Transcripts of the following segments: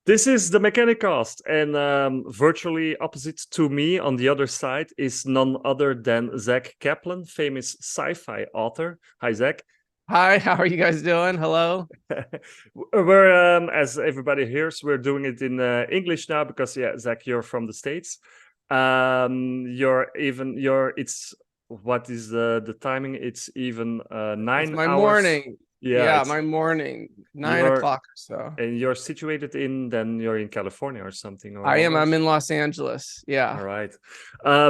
This is the Mekanicast, and virtually opposite to me on the other side is none other than Zack Kaplan, famous sci-fi author. Hi, Zack. Hi, how are you guys doing? Hello. We're, as everybody hears, we're doing it in English now because, yeah, Zack, you're from the States. It's, what is the timing? It's even It's nine my hours. morning. Yeah, Yeah, it's my morning, nine you're o'clock or so. and you're situated then you're in California or something, or I am. I'm almost. in Los Angeles. Yeah. All right.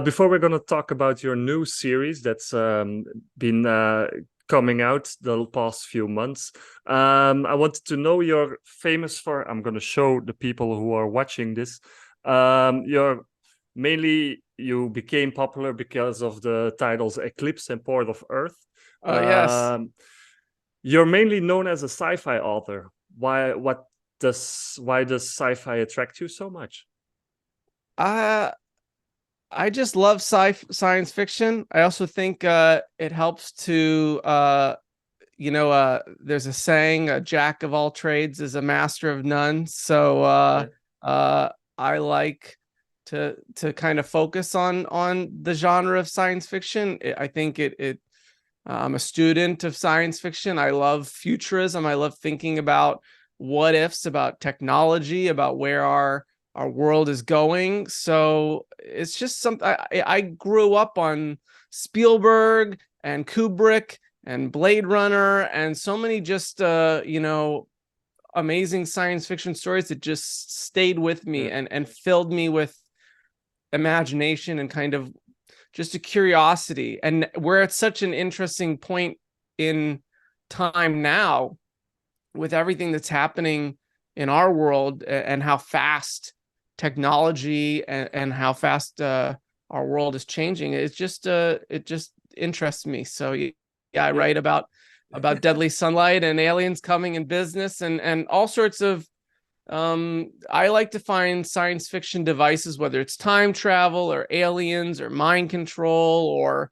Before we're going to talk about your new series that's been coming out the past few months, I wanted to know you're famous for. I'm going to show the people who are watching this. You became popular because of the titles Eclipse and Port of Earth. Oh, yes. Um, you're mainly known as a sci-fi author. Why does sci-fi attract you so much? Uh, I just love science fiction. I also think it helps to there's a saying, a jack of all trades is a master of none. So Yeah. uh I like to kind of focus on the genre of science fiction. I think it I'm a student of science fiction. I love futurism. I love thinking about what ifs, about technology, about where our world is going. So it's just something I grew up on Spielberg and Kubrick and Blade Runner and so many just amazing science fiction stories that just stayed with me Yeah. and filled me with imagination and kind of just a curiosity. And we're at such an interesting point in time now with everything that's happening in our world and how fast technology and how fast our world is changing. It just interests me. So yeah, I Yeah. write about deadly sunlight and aliens coming in business and all sorts of I like to find science fiction devices, whether it's time travel or aliens or mind control or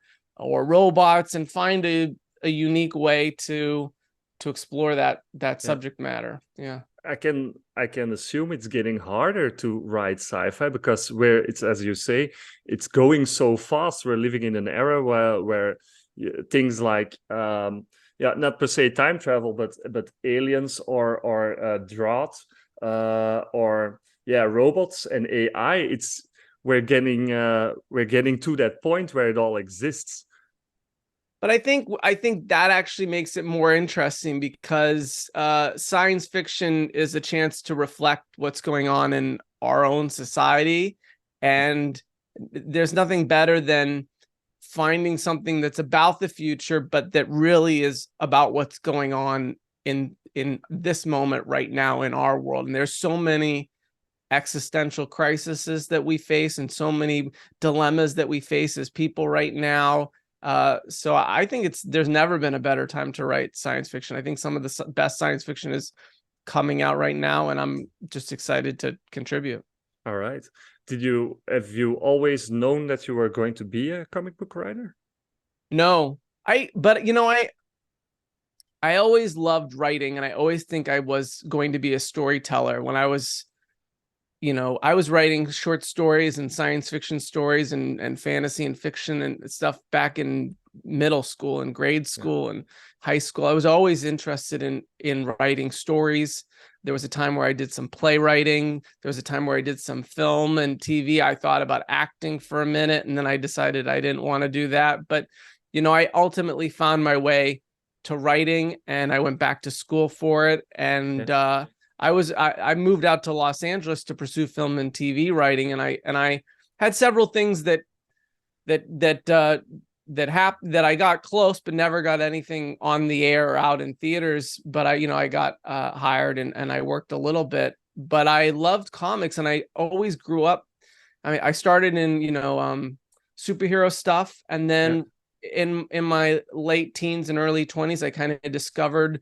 robots, and find a unique way to explore that Yeah. subject matter. Yeah. I can assume it's getting harder to write sci-fi because where it's, as you say, it's going so fast. We're living in an era where things like yeah, not per se time travel, but aliens or drought or yeah, robots and AI. It's we're getting to that point where it all exists. But I think that actually makes it more interesting because science fiction is a chance to reflect what's going on in our own society, and there's nothing better than finding something that's about the future, but that really is about what's going on in this moment right now in our world. And there's so many existential crises that we face and so many dilemmas that we face as people right now. So I think there's never been a better time to write science fiction. I think some of the best science fiction is coming out right now, and I'm just excited to contribute. All right. Have you always known that you were going to be a comic book writer? No, but I always loved writing, and I always think I was going to be a storyteller. When I was writing short stories and science fiction stories and fantasy and fiction and stuff back in middle school and grade Yeah. school and high school. I was always interested in writing stories. There was a time where I did some playwriting. There was a time where I did some film and TV. I thought about acting for a minute, and then I decided I didn't want to do that. But I ultimately found my way to writing, and I went back to school for it. Yeah. And I moved out to Los Angeles to pursue film and TV writing, and I had several things that I got close but never got anything on the air or out in theaters. But I got hired and I worked a little bit. But I loved comics, and I always grew up. I mean, I started in superhero stuff, and Yeah. then in my late teens and early 20s, I kind of discovered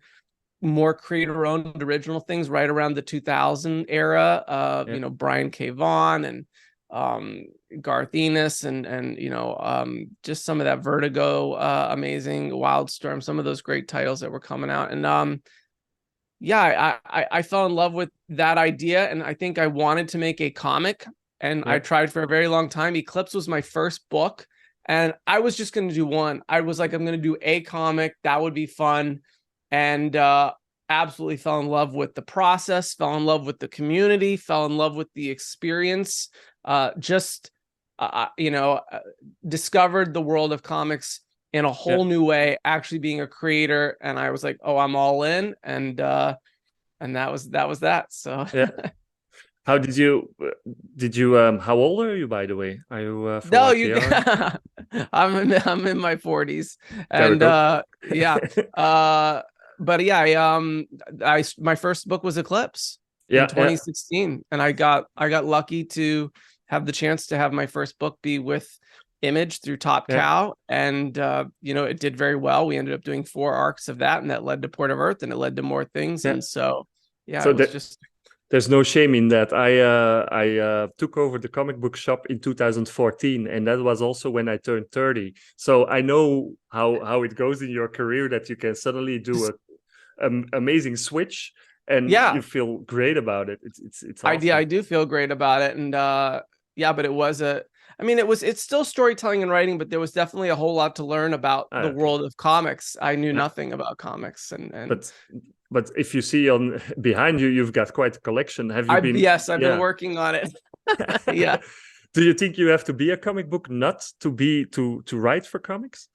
more creator owned original things right around the 2000 era. Yeah. Brian K. Vaughan and um, Garth Ennis and just some of that Vertigo, amazing Wildstorm, some of those great titles that were coming out. And yeah, I fell in love with that idea, and I think I wanted to make a comic, and I Yeah, tried for a very long time. Eclipse was my first book, and I was just going to do one. I was like, I'm going to do a comic. That would be fun. And absolutely fell in love with the process, fell in love with the community, fell in love with the experience. Just, you know, discovered the world of comics in a yeah, whole new way, actually being a creator. And I was like, oh, I'm all in. And that was that. So yeah. How did you how old are you, by the way? Are you for no, what you year are you? I'm in my 40s. There we And go. yeah. But yeah, I my first book was Eclipse in Yeah, yeah, 2016, and I got lucky to have the chance to have my first book be with Image through Top yeah, Cow, and you know, it did very well. We ended up doing 4 arcs of that, and that led to Port of Earth, and it led to more things. yeah. And so yeah, So it was that just there's no shame in that. I took over the comic book shop in 2014, and that was also when I turned 30. So I know how it goes in your career, that you can suddenly do a amazing switch and yeah. you feel great about it. It's awesome. I do feel great about it. And yeah, but it was I mean, it's still storytelling and writing, but there was definitely a whole lot to learn about Ah, the okay. world of comics. I knew Yeah. nothing about comics. And But but if you see on behind you, you've got quite a collection. Have you I been? yes, I've been Yeah. working on it. Yeah. Do you think you have to be a comic book nut to write for comics?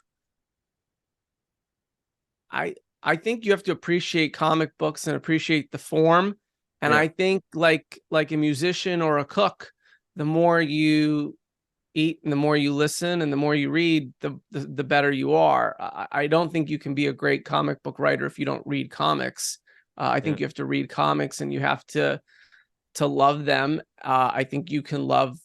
I I think you have to appreciate comic books and appreciate the form. And Yeah, I think like a musician or a cook, the more you eat and the more you listen and the more you read, the better you are. I don't think you can be a great comic book writer if you don't read comics. I yeah, think you have to read comics and you have to love them. I think you can love.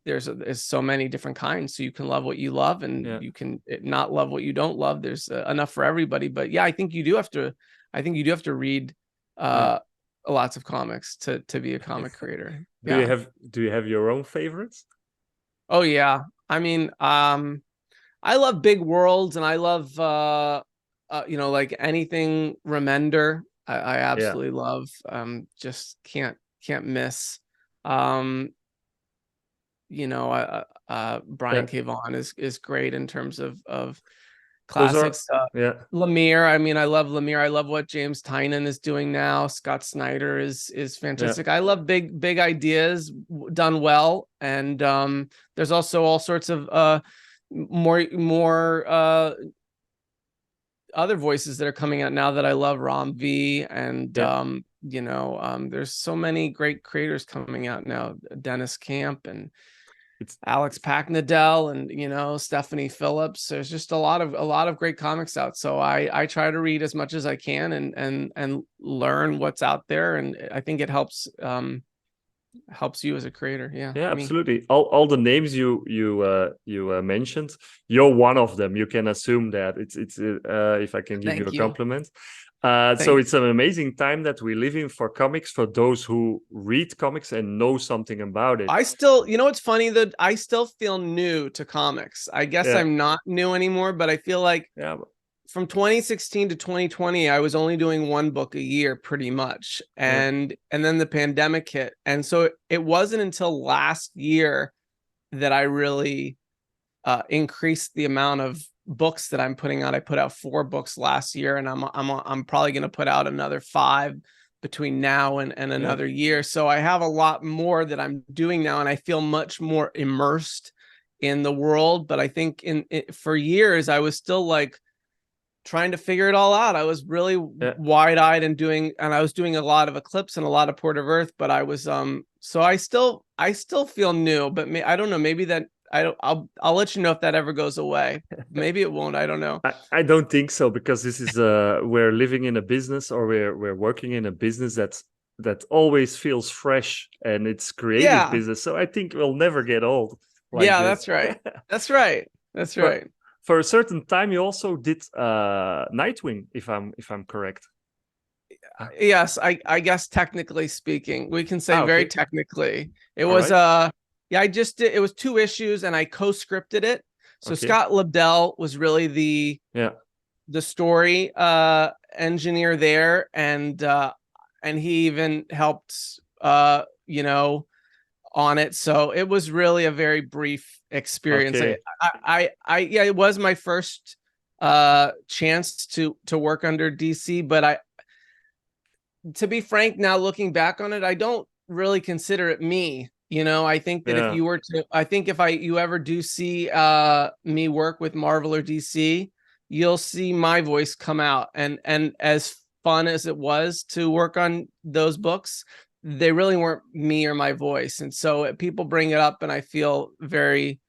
There's so many different kinds, so you can love what you love and yeah, you can not love what you don't love. There's enough for everybody. But yeah, I think you do have to. I think you do have to read yeah. uh, lots of comics to be a comic creator. Do you Yeah. have your own favorites? Oh yeah. I mean, I love big worlds, and I love you know, like anything Remender. I Yeah, absolutely love. Just can't miss. Um, you know, yeah. Brian K. Vaughan is great in terms of Those are classics. yeah, Lemire, I mean, I love Lemire. I love what James Tynion is doing now. Scott Snyder is yeah. fantastic. I love big ideas done well, and there's also all sorts of more other voices that are coming out now that I love. Ram V, and Yeah. you know, there's so many great creators coming out now. Dennis Camp and It's Alex Packnadell, and you know, Stephanie Phillips. There's just a lot of great comics out. So I try to read as much as I can and learn what's out there, and I think it helps you as a creator. Yeah, yeah, me. absolutely. All the names you mentioned, you're one of them. You can assume that it's if I can give you Thank a you. compliment. So Thank it's an amazing time that we live in for comics, for those who read comics and know something about it. I still, you know, it's funny that I still feel new to comics. I guess Yeah, I'm not new anymore, but I feel like yeah, from 2016 to 2020, I was only doing one book a year pretty much. yeah, And then the pandemic hit. And so it wasn't until last year that I really increased the amount of books that I'm putting out. I put out 4 books last year, and I'm probably going to put out another 5 between now and yeah, another year. So I have a lot more that I'm doing now, and I feel much more immersed in the world. But I think for years I was still like trying to figure it all out. I was really yeah. wide-eyed and I was doing a lot of Eclipse and a lot of Port of Earth, but I was so I still feel new, but I don't know, maybe that I don't I'll let you know if that ever goes away. Maybe it won't, I don't know. I don't think so, because this is we're living in a business, or we're working in a business that always feels fresh, and it's creative Yeah. business. So I think we'll never get old like Yeah, this. that's right. That's right. That's But right. for a certain time, you also did Nightwing, if I'm correct. Ah, Yes, I guess technically speaking, we can say very okay, technically. It all was right, yeah, I just did, it was 2 issues and I co-scripted it. So okay, Scott Lobdell was really the yeah, the story engineer there, and he even helped you know, on it. So it was really a very brief experience. Okay. Yeah, it was my first chance to work under DC, but to be frank, now looking back on it, I don't really consider it me. You know, I think that if Yeah. you were to, I think if you ever do see me work with Marvel or DC, you'll see my voice come out. And as fun as it was to work on those books, they really weren't me or my voice. And so people bring it up, and I feel very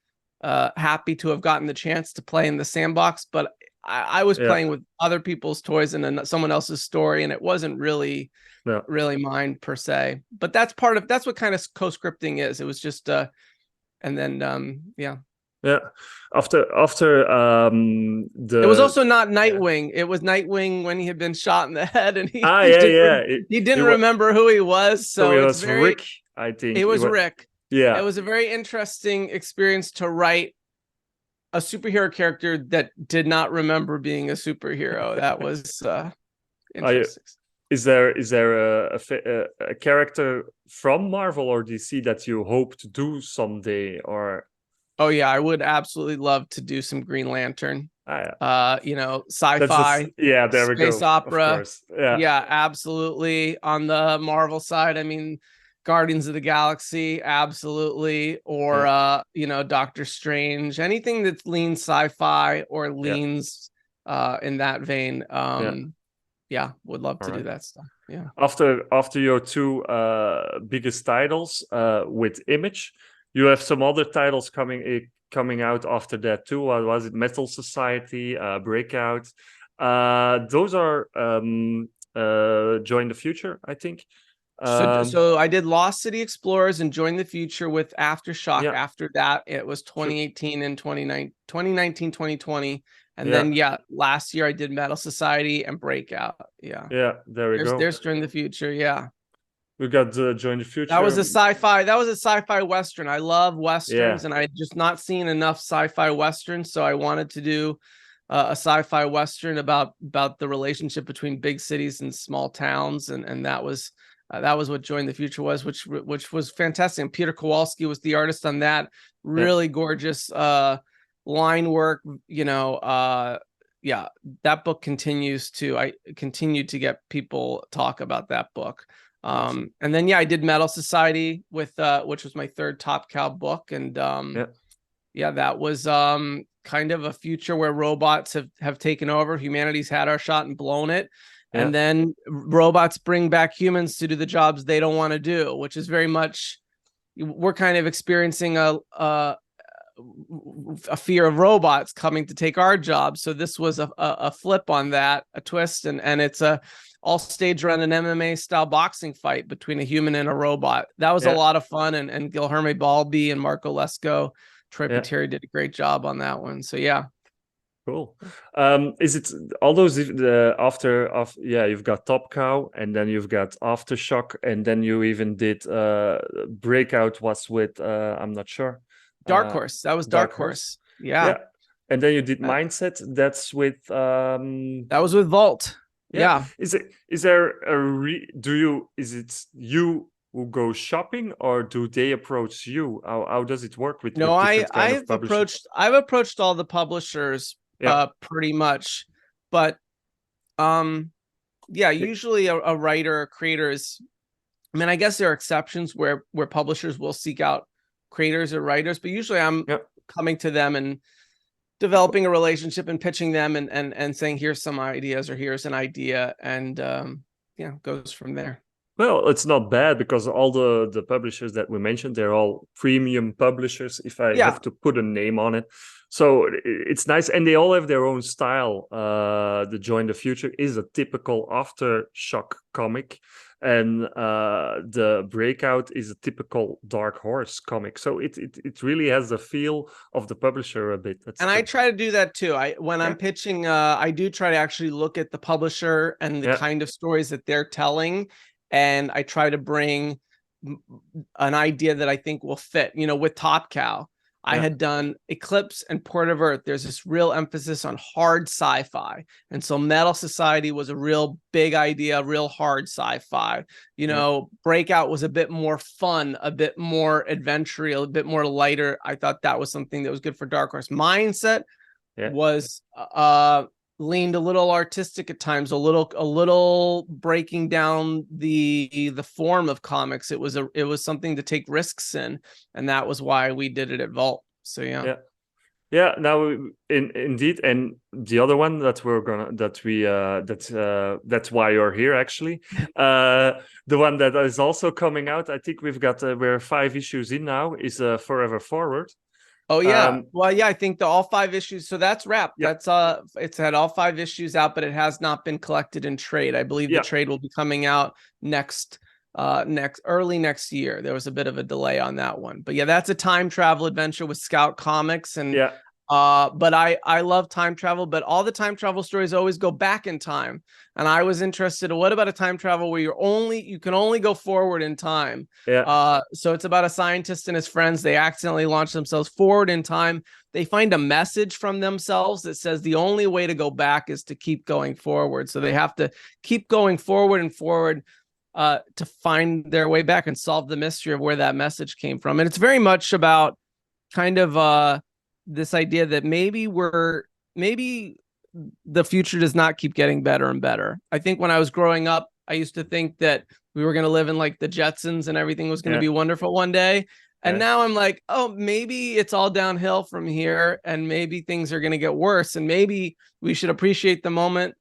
happy to have gotten the chance to play in the sandbox. But I was Yeah. playing with other people's toys and someone else's story, and it wasn't really Yeah. really mine per se. But that's what kind of co-scripting is. It was just and then yeah. Yeah. After It was also not Nightwing. It was Nightwing when he had been shot in the head, and he didn't remember who he was. So So it it's was Rick, I think. It was Rick. Yeah. It was a very interesting experience to write a superhero character that did not remember being a superhero. That was interesting. Is there a character from Marvel or DC that you hope to do someday? Or oh yeah, I would absolutely love to do some Green Lantern. You know, sci-fi. Yeah, there we go. Space opera. Of course. Yeah, absolutely. On the Marvel side, I mean, Guardians of the Galaxy, absolutely. Or you know, Doctor Strange. Anything that leans sci-fi or leans in that vein. Yeah, would love to do that stuff. Yeah. After your two biggest titles with Image, you have some other titles coming out after that too. What was it? Metal Society, Breakout. Those are Join the Future, I think. So I did Lost City Explorers and Join the Future with Aftershock. Yeah. After that, it was 2018 and 2019, 2020. And then, last year I did Metal Society and Breakout. Yeah. Yeah, there we go. There's Join the Future. Yeah. We got Join the Future. That was a sci-fi Western. I love Westerns, and I had just not seen enough sci-fi Westerns. So I wanted to do a sci-fi Western about the relationship between big cities and small towns. And that was what Join the Future was, which was fantastic. And Peter Kowalski was the artist on that. Really gorgeous line work. You know, that book continues to. I continue to get people talk about that book. And then I did Metal Society with which was my third Top Cow book. And that was kind of a future where robots have taken over. Humanity's had our shot and blown it. And then robots bring back humans to do the jobs they don't want to do, which is very much, we're kind of experiencing a fear of robots coming to take our jobs. So this was a flip on that, a twist, and it's all staged around an MMA style boxing fight between a human and a robot. That was a lot of fun, and Guilherme Balbi and Marco Lesko, Troy Pateri did a great job on that one. So cool. Is it all those after you've got Top Cow, and then you've got Aftershock, and then you even did Breakout was with I'm not sure. Dark Horse. That was Dark Horse. Yeah. And then you did Mindset. That's with that was with Vault. Yeah. Is it you who go shopping, or do they approach you? How does it work with I've approached all the publishers pretty much, but usually a writer or creator is, I mean, I guess there are exceptions where publishers will seek out creators or writers, but usually I'm coming to them and developing a relationship and pitching them and saying, here's some ideas, or here's an idea, and goes from there. Well, it's not bad, because all the publishers that we mentioned, they're all premium publishers, if I have to put a name on it. So it's nice, and they all have their own style. The Join the Future is a typical Aftershock comic, and the Breakout is a typical Dark Horse comic. So it really has the feel of the publisher a bit. I try to do that too. I'm pitching, I do try to actually look at the publisher and the kind of stories that they're telling, and I try to bring an idea that I think will fit. You know, with Top Cow, I had done Eclipse and Port of Earth. There's this real emphasis on hard sci-fi. And so Metal Society was a real big idea, real hard sci-fi. You know, Breakout was a bit more fun, a bit more adventure, a bit more lighter. I thought that was something that was good for Dark Horse. Mindset was leaned a little artistic at times, a little breaking down the form of comics. It was something to take risks in, and that was why we did it at Vault. So now indeed. And the other one that that's why you're here actually, the one that is also coming out, I think we're 5 issues in now, is Forever Forward. Oh yeah. Well, yeah, I think all 5 issues. So that's wrapped. Yep. That's it's had all 5 issues out, but it has not been collected in trade. I believe the trade will be coming out early next year. There was a bit of a delay on that one, but yeah, that's a time travel adventure with Scout Comics. And but I love time travel, but all the time travel stories always go back in time. And I was interested in, what about a time travel where you can only go forward in time? So it's about a scientist and his friends. They accidentally launch themselves forward in time. They find a message from themselves that says the only way to go back is to keep going forward. So they have to keep going forward and forward to find their way back and solve the mystery of where that message came from. And it's very much about kind of this idea that maybe the future does not keep getting better and better. I think when I was growing up, I used to think that we were going to live in like the Jetsons and everything was going to be wonderful one day. And now I'm like, oh, maybe it's all downhill from here, and maybe things are going to get worse, and maybe we should appreciate the moment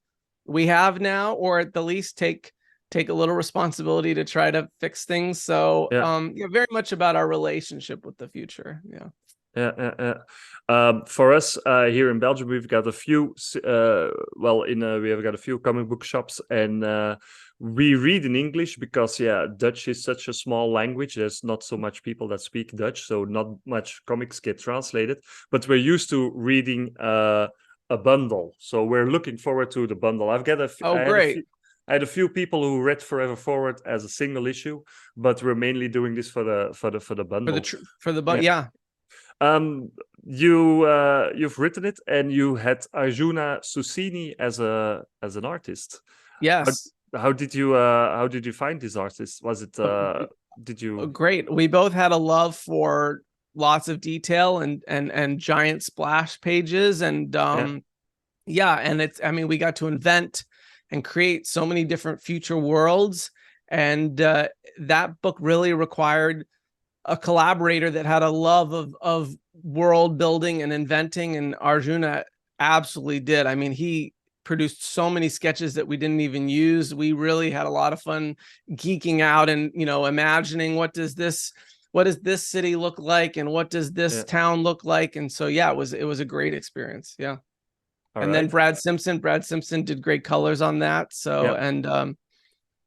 we have now, or at the least take a little responsibility to try to fix things. So very much about our relationship with the future. For us here in Belgium, we've got a few we have got a few comic book shops, and we read in English because Dutch is such a small language. There's not so much people that speak Dutch, so not much comics get translated, but we're used to reading a bundle, so we're looking forward to the bundle. I had a few people who read Forever Forward as a single issue, but we're mainly doing this for the bundle. You've written it, and you had Arjuna Susini as an artist. Yes. How did you find this artist? Was it did you? Great. We both had a love for lots of detail and giant splash pages, and and we got to invent and create so many different future worlds, and that book really required a collaborator that had a love of world building and inventing, and Arjuna absolutely did. I mean, he produced so many sketches that we didn't even use. We really had a lot of fun geeking out and, imagining what does this city look like, and what does this town look like. And so, it was a great experience. Yeah. Then Brad Simpson did great colors on that. So, and then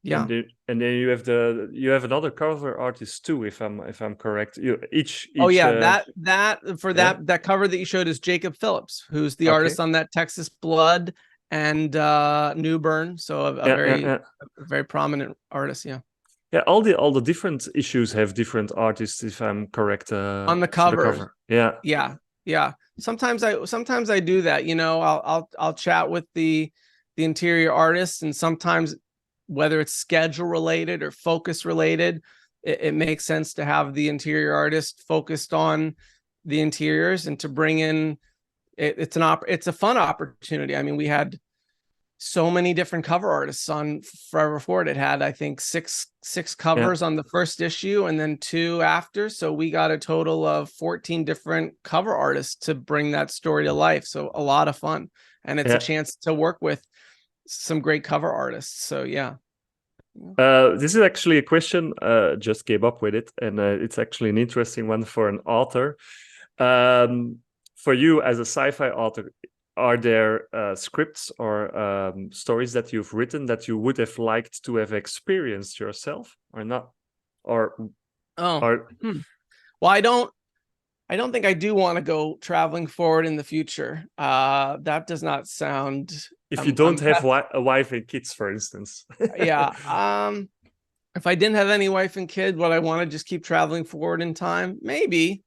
you have another cover artist too, if I'm correct. That cover that you showed is Jacob Phillips, who's the artist on that Texas Blood and New Burn. So a very prominent artist. All the different issues have different artists, if I'm correct, on the cover. Yeah. Sometimes I do that. I'll chat with the interior artist, and sometimes, whether it's schedule related or focus related, it makes sense to have the interior artist focused on the interiors and to bring in. It's a fun opportunity. I mean, we had so many different cover artists on Forever Forward. It had, I think, six covers on the first issue, and then 2 after. So we got a total of 14 different cover artists to bring that story to life. So a lot of fun, and it's a chance to work with some great cover artists. So this is actually a question, just came up with it, and it's actually an interesting one for an author. For you as a sci-fi author, are there scripts or stories that you've written that you would have liked to have experienced yourself, or not? Well, I don't think I do want to go traveling forward in the future. That does not sound. If you don't have a wife and kids, for instance. If I didn't have any wife and kid, would I want to just keep traveling forward in time? Maybe.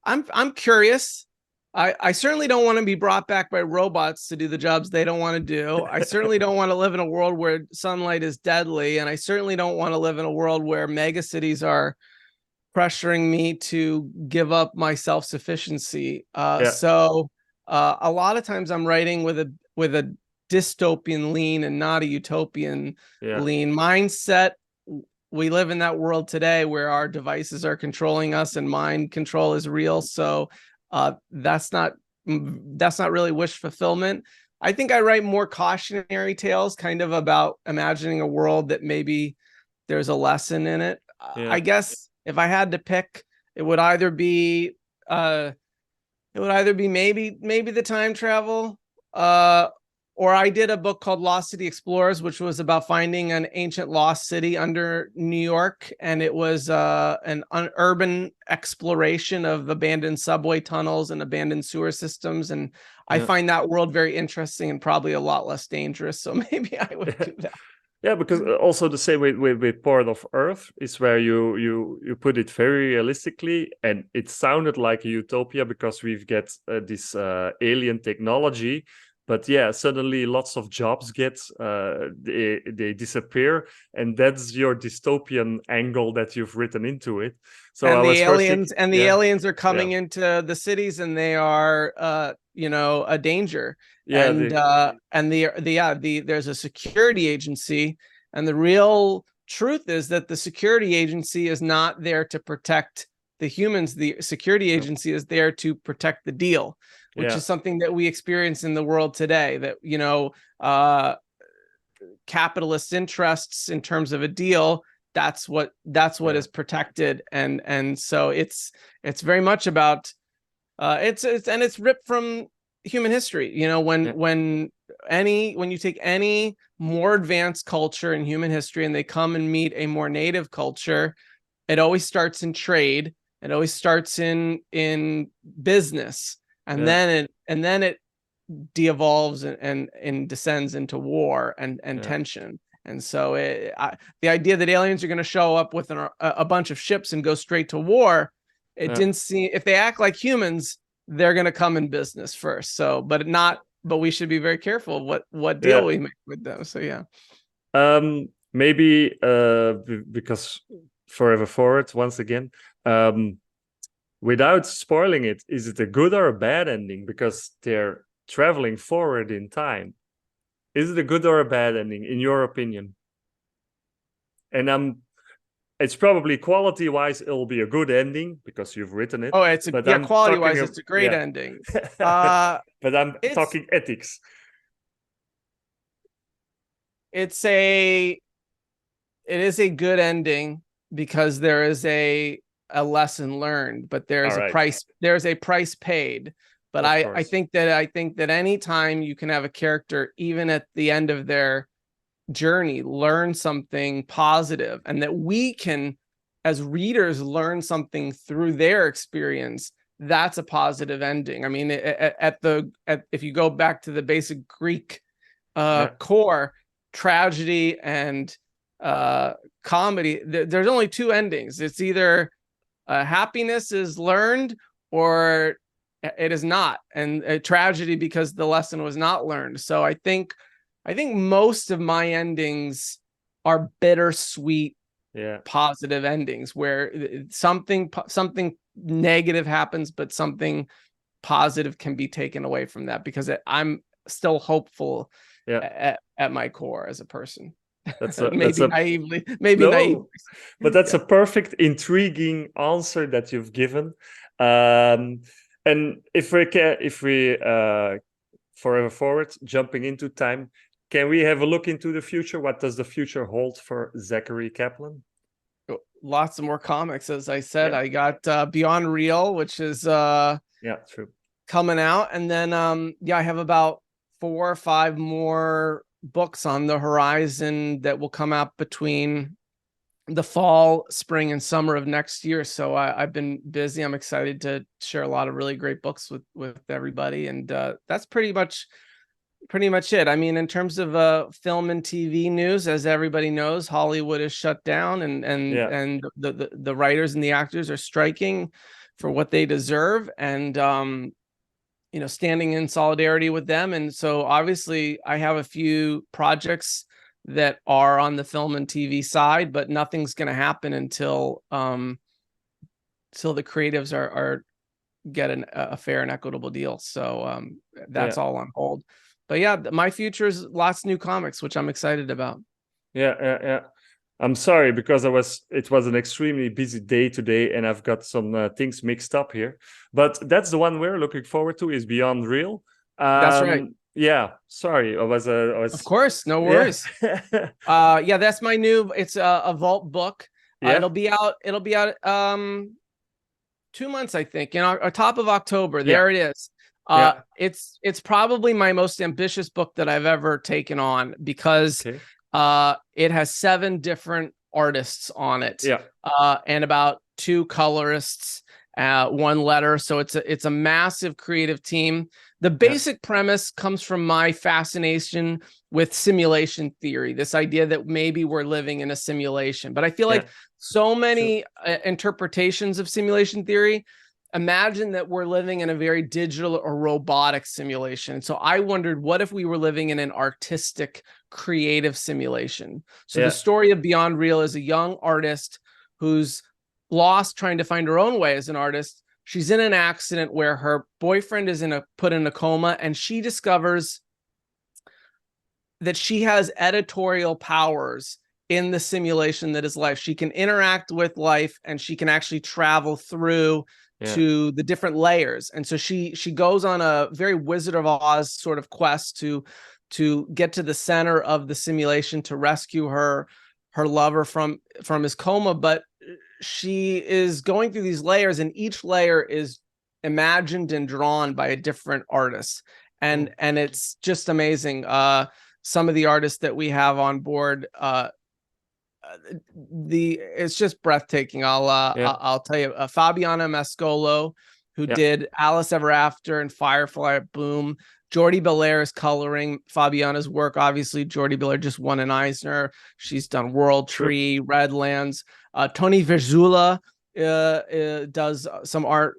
I'm curious. I certainly don't want to be brought back by robots to do the jobs they don't want to do. I certainly don't want to live in a world where sunlight is deadly, and I certainly don't want to live in a world where megacities are pressuring me to give up my self-sufficiency. So a lot of times I'm writing with a dystopian lean and not a utopian lean mindset. We live in that world today where our devices are controlling us and mind control is real. So that's not really wish fulfillment. I think I write more cautionary tales, kind of about imagining a world that maybe there's a lesson in it. I guess if I had to pick, it would either be maybe the time travel, or I did a book called Lost City Explorers, which was about finding an ancient lost city under New York. And it was an urban exploration of abandoned subway tunnels and abandoned sewer systems. And I find that world very interesting and probably a lot less dangerous. So maybe I would do that. Yeah, because also the same with Part of Earth is where you put it very realistically, and it sounded like a utopia because we've got this alien technology. But yeah, suddenly lots of jobs they disappear, and that's your dystopian angle that you've written into it. So and I was the aliens are coming into the cities, and they are a danger. There's a security agency, and the real truth is that the security agency is not there to protect the humans. The security agency is there to protect the deal, which is something that we experience in the world today, that capitalist interests in terms of a deal, that's what is protected. And so it's very much about it's ripped from human history. When you take any more advanced culture in human history and they come and meet a more native culture, it always starts in trade, it always starts in business. And then it de-evolves and descends into war and tension. And so the idea that aliens are going to show up with a bunch of ships and go straight to war, didn't seem, if they act like humans, they're going to come in business first. So, but we should be very careful what deal we make with them. So maybe because Forever Forward once again. Without spoiling it, is it a good or a bad ending? Because they're traveling forward in time. Is it a good or a bad ending, in your opinion? And it's probably quality-wise, it'll be a good ending because you've written it. Oh, quality-wise, it's a great ending. But I'm talking ethics. It is a good ending because there is a lesson learned, but there's a price paid. But I think that anytime you can have a character, even at the end of their journey, learn something positive, and that we can, as readers, learn something through their experience, that's a positive ending. I mean, if you go back to the basic Greek core, tragedy and comedy, there's only two endings. It's either happiness is learned or it is not, and a tragedy because the lesson was not learned. So I think most of my endings are bittersweet, positive endings where something negative happens, but something positive can be taken away from that, because I'm still hopeful at my core as a person. Naively, but that's a perfect, intriguing answer that you've given. And if we Forever Forward, jumping into time, can we have a look into the future? What does the future hold for Zachary Kaplan? Lots of more comics, as I said. I got Beyond Real, which is true, coming out, and then I have about 4 or 5 more books on the horizon that will come out between the fall, spring, and summer of next year. So I've been busy. I'm excited to share a lot of really great books with everybody, and that's pretty much it. I mean, in terms of film and TV news, as everybody knows, Hollywood is shut down, and the writers and the actors are striking. for what they deserve, and standing in solidarity with them. And so obviously I have a few projects that are on the film and TV side, but nothing's going to happen until the creatives are get a fair and equitable deal. So that's all on hold. But yeah, my future is lots of new comics, which I'm excited about. Yeah. I'm sorry, because it was an extremely busy day today, and I've got some things mixed up here. But that's the one we're looking forward to, is Beyond Real. That's right. Yeah, sorry, I was. Of course, no worries. Yeah, that's my new. It's a Vault book. It'll be out. 2 months, I think, or top of October. There it is. It's probably my most ambitious book that I've ever taken on, because it has 7 different artists on it, and about 2 colorists, 1 letter. So it's a massive creative team. The basic premise comes from my fascination with simulation theory, this idea that maybe we're living in a simulation. But I feel like so many interpretations of simulation theory imagine that we're living in a very digital or robotic simulation. So I wondered, what if we were living in an artistic, creative simulation? So the story of Beyond Real is a young artist who's lost, trying to find her own way as an artist. She's in an accident where her boyfriend is put in a coma, and she discovers that she has editorial powers in the simulation that is life. She can interact with life, and she can actually travel through to the different layers. And so she goes on a very Wizard of Oz sort of quest to get to the center of the simulation, to rescue her lover from his coma. But she is going through these layers, and each layer is imagined and drawn by a different artist. And it's just amazing. Some of the artists that we have on board, it's just breathtaking. I'll tell you, Fabiana Mascolo, who did Alice Ever After and Firefly Boom. Jordi Belair is coloring Fabiana's work. Obviously, Jordi Belair just won an Eisner. She's done World Tree, Redlands. Tony Verzula does some art.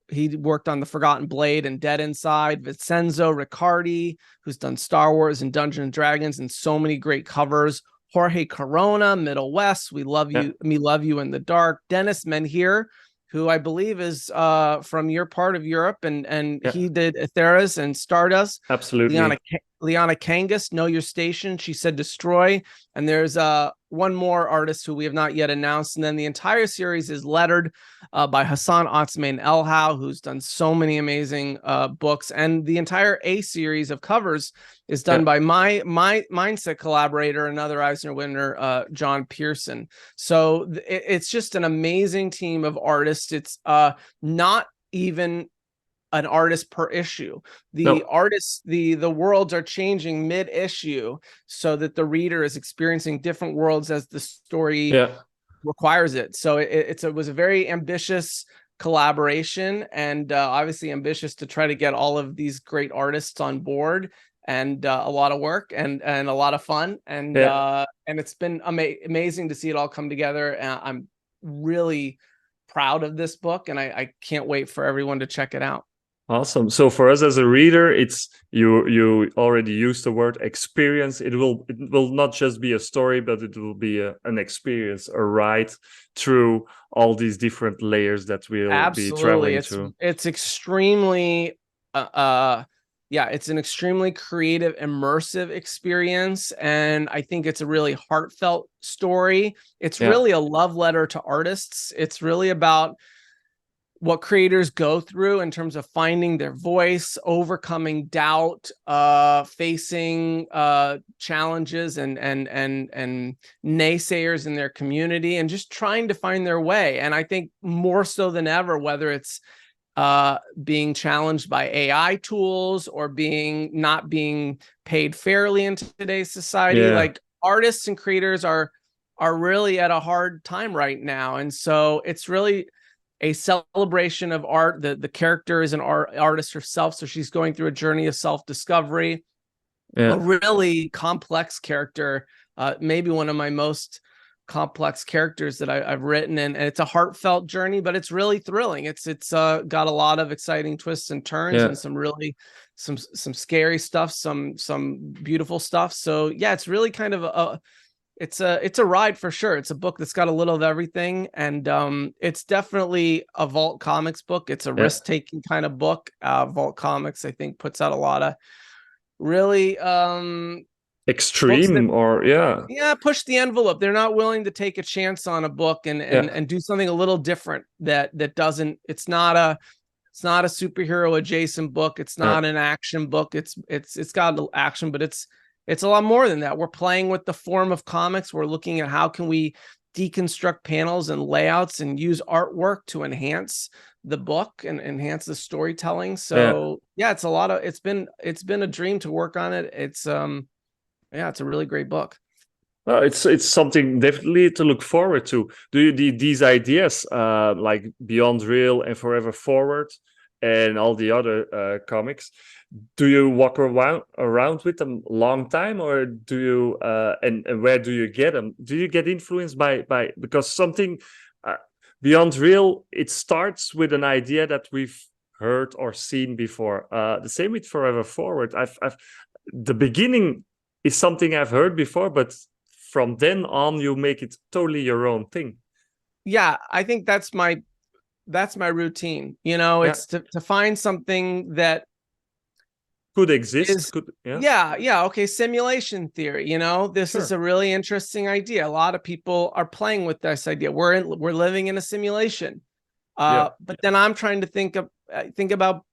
He worked on The Forgotten Blade and Dead Inside. Vincenzo Riccardi, who's done Star Wars and Dungeons and Dragons and so many great covers. Jorge Corona, Middle West, We Love You, Me Love You in the Dark. Dennis Menhir, who I believe is from your part of Europe, and he did Atheras and Stardust. Absolutely. Liana Kangas, Know Your Station. She said Destroy. And there's one more artist who we have not yet announced. And then the entire series is lettered by Hassan Otsmane Elhau, who's done so many amazing books. And the entire A series of covers is done by my Mindset collaborator, another Eisner winner, John Pearson. So it's just an amazing team of artists. It's not even an artist per issue. Artists, the worlds are changing mid-issue, so that the reader is experiencing different worlds as the story requires it. So it was a very ambitious collaboration, and obviously ambitious to try to get all of these great artists on board, and a lot of work and a lot of fun, and it's been amazing to see it all come together. I'm really proud of this book, and I can't wait for everyone to check it out. Awesome. So for us as a reader, it's you already used the word experience. It will not just be a story, but it will be an experience, a ride through all these different layers that we'll be traveling through. It's extremely it's an extremely creative, immersive experience, and I think it's a really heartfelt story. It's really a love letter to artists. It's really about what creators go through in terms of finding their voice, overcoming doubt, facing challenges and naysayers in their community, and just trying to find their way. And I think more so than ever, whether it's being challenged by AI tools or not being paid fairly in today's society, like artists and creators are really at a hard time right now. And so it's really a celebration of art. The character is an artist herself, so she's going through a journey of self-discovery. A really complex character, maybe one of my most complex characters that I've written, and it's a heartfelt journey, but it's really thrilling. It's got a lot of exciting twists and turns, and some really some scary stuff, some beautiful stuff. So yeah, it's really kind of it's a ride for sure. It's a book that's got a little of everything, and it's definitely a Vault Comics book. It's a risk-taking kind of book. Vault Comics, I think, puts out a lot of really extreme push the envelope. They're not willing to take a chance on a book and do something a little different that doesn't, it's not a superhero adjacent book. It's not an action book. It's got action, but it's a lot more than that. We're playing with the form of comics. We're looking at how can we deconstruct panels and layouts and use artwork to enhance the book and enhance the storytelling. So it's a lot of, it's been a dream to work on it. It's it's a really great book. Well, it's something definitely to look forward to. Do you these ideas like Beyond Real and Forever Forward and all the other comics, do you walk around with them a long time, or do you and where do you get them? Do you get influenced by because something Beyond Real, it starts with an idea that we've heard or seen before. The same with Forever Forward. I've the beginning is something I've heard before, but from then on you make it totally your own thing. Yeah, I think that's my routine. You know, it's to find something that could exist. Okay, simulation theory. You know, this is a really interesting idea. A lot of people are playing with this idea. We're living in a simulation. But then I'm trying to think about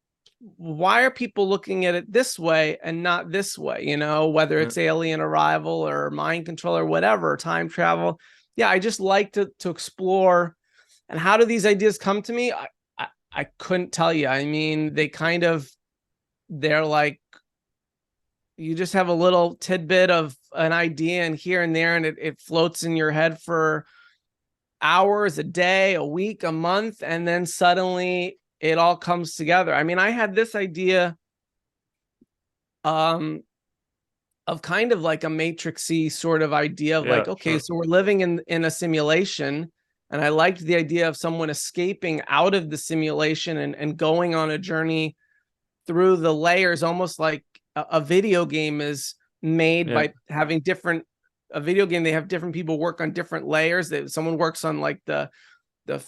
why are people looking at it this way and not this way? You know, whether it's alien arrival or mind control or whatever, time travel. Yeah, I just like to explore. And how do these ideas come to me? I couldn't tell you. I mean, they're like, you just have a little tidbit of an idea and here and there, and it floats in your head for hours, a day, a week, a month, and then suddenly it all comes together. I mean, I had this idea of kind of like a matrixy sort of idea of so we're living in a simulation, and I liked the idea of someone escaping out of the simulation and going on a journey through the layers, almost like a video game is made by having a video game. They have different people work on different layers. Someone works on like the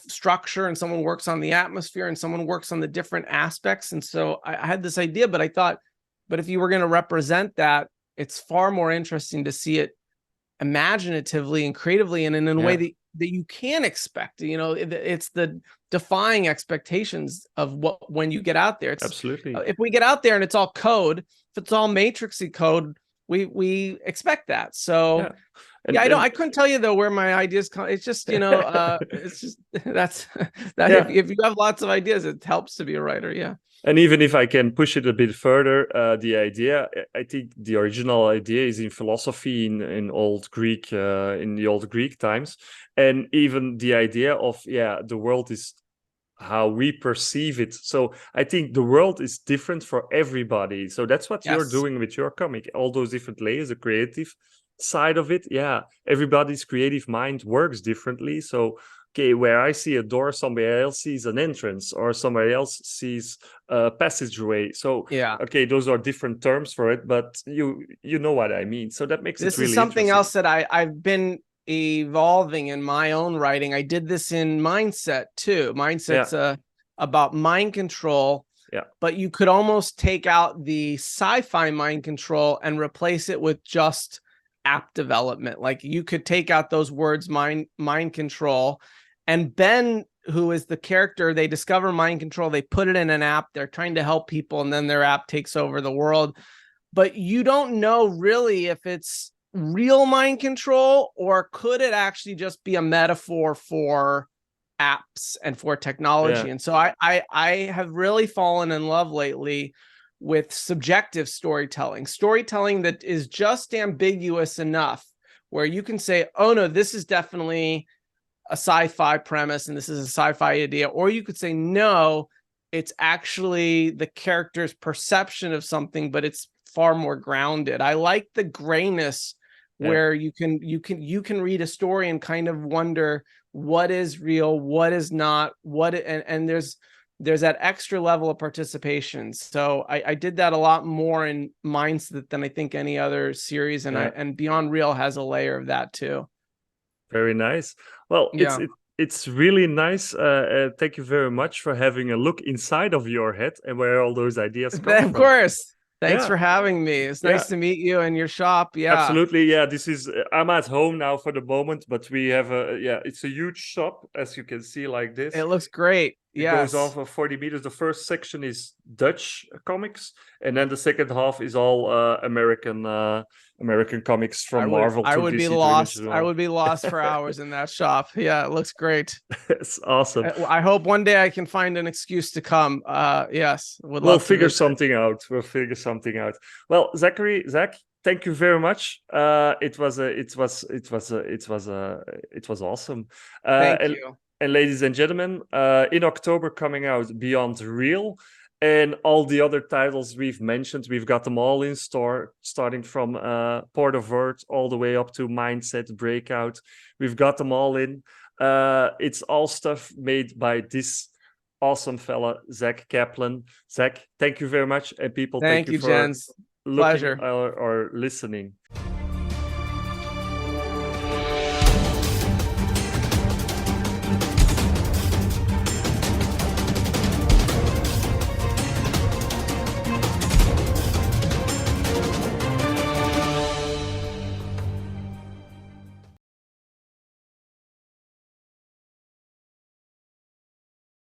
structure, and someone works on the atmosphere, and someone works on the different aspects. And so I had this idea, but I thought, but if you were going to represent that, it's far more interesting to see it imaginatively and creatively and in a way that you can expect. You know, it's the defying expectations of when you get out there. It's absolutely, if we get out there and it's all code, if it's all matrixy code, we expect that. So I couldn't tell you though where my ideas come. It's just, you know, it's just that's that. If you have lots of ideas, it helps to be a writer. Yeah. And even if I can push it a bit further, the idea, I think the original idea is in philosophy in old Greek, in the old Greek times. And even the idea of, the world is how we perceive it. So I think the world is different for everybody. So that's what you're doing with your comic, all those different layers, the creative side of it. Yeah, everybody's creative mind works differently. So okay, where I see a door, somebody else sees an entrance, or somebody else sees a passageway. So okay, those are different terms for it, but you know what I mean. So that makes it really interesting. This is something else that I've been evolving in my own writing. I did this in Mindset too. Mindset's about mind control. Yeah. But you could almost take out the sci-fi mind control and replace it with just app development. Like you could take out those words, mind control, and Ben, who is the character, they discover mind control, they put it in an app, they're trying to help people, and then their app takes over the world. But you don't know really if it's real mind control, or could it actually just be a metaphor for apps and for technology. And so I have really fallen in love lately with subjective storytelling that is just ambiguous enough where you can say, oh no, this is definitely a sci-fi premise and this is a sci-fi idea. Or you could say, no, it's actually the character's perception of something, but it's far more grounded. I like the grayness where you can read a story and kind of wonder what is real, what is not, and there's that extra level of participation. So I did that a lot more in Mindset than I think any other series, and Beyond Real has a layer of that too. Very nice. Well, it's really nice. Thank you very much for having a look inside of your head and where all those ideas come from. Of course. Thanks for having me. It's nice to meet you in your shop. Yeah, absolutely. Yeah, this is I'm at home now for the moment, but we have it's a huge shop, as you can see, like this. It looks great. It goes on for 40 meters. The first section is Dutch comics, and then the second half is all American comics from Marvel. I would be lost. I would be lost for hours in that shop. Yeah, it looks great. It's awesome. I hope one day I can find an excuse to come. Yes, we'll figure something out. We'll figure something out. Well, Zack, thank you very much. It was awesome. Thank you. And ladies and gentlemen, in October coming out Beyond Real and all the other titles we've mentioned. We've got them all in store, starting from Port of Earth all the way up to Mindset, Breakout. We've got them all in. It's all stuff made by this awesome fella, Zack Kaplan. Zack, thank you very much. And people, thank you for Jens. looking or listening.